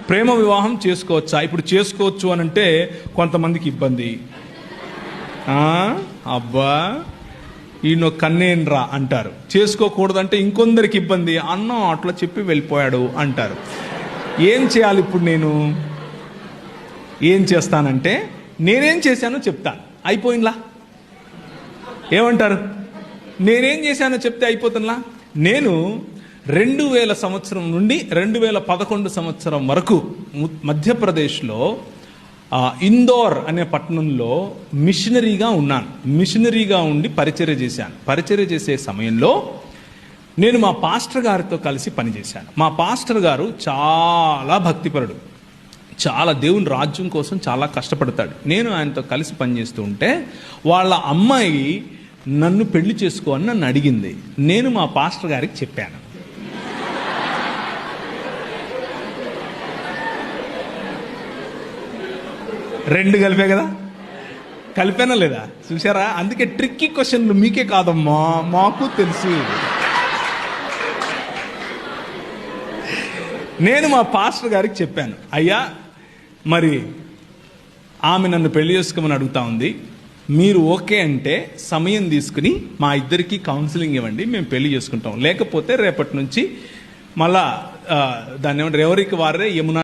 ప్రేమ వివాహం చేసుకోవచ్చా? ఇప్పుడు చేసుకోవచ్చు అని అంటే కొంతమందికి ఇబ్బంది. అబ్బా ఈయన కన్నేన్రా అంటారు. చేసుకోకూడదంటే ఇంకొందరికి ఇబ్బంది. అన్నం అట్లా చెప్పి వెళ్ళిపోయాడు అంటారు. ఏం చేయాలి ఇప్పుడు? నేను ఏం చేస్తానంటే నేనేం చేశానో చెప్తాను, అయిపోయిందిలా. ఏమంటారు? నేనేం చేశానో చెప్తే అయిపోతుందిలా. నేను 2000 సంవత్సరం నుండి 2011 సంవత్సరం వరకు మధ్యప్రదేశ్లో ఇందోర్ అనే పట్టణంలో మిషనరీగా ఉన్నాను. మిషనరీగా ఉండి పరిచర్య చేశాను. పరిచర్య చేసే సమయంలో నేను మా పాస్టర్ గారితో కలిసి పనిచేశాను. మా పాస్టర్ గారు చాలా భక్తిపరుడు, చాలా దేవుని రాజ్యం కోసం చాలా కష్టపడతాడు. నేను ఆయనతో కలిసి పనిచేస్తూ ఉంటే వాళ్ళ అమ్మాయి నన్ను పెళ్లి చేసుకో అని నన్ను అడిగింది. నేను మా పాస్టర్ గారికి చెప్పాను. రెండు కలిపే కదా, కలిపానా లేదా? చూసారా? అందుకే ట్రిక్కీ క్వశ్చన్లు మీకే కాదమ్మా, మాకు తెలుసు. నేను మా పాస్టర్ గారికి చెప్పాను, అయ్యా మరి ఆమె నన్ను పెళ్లి చేసుకోమని అడుగుతా ఉంది, మీరు ఓకే అంటే సమయం తీసుకుని మా ఇద్దరికి కౌన్సిలింగ్ ఇవ్వండి, మేము పెళ్లి చేసుకుంటాం. లేకపోతే రేపటి నుంచి మళ్ళా దాన్ని ఏమంటారు, ఎవరికి వారే యమునా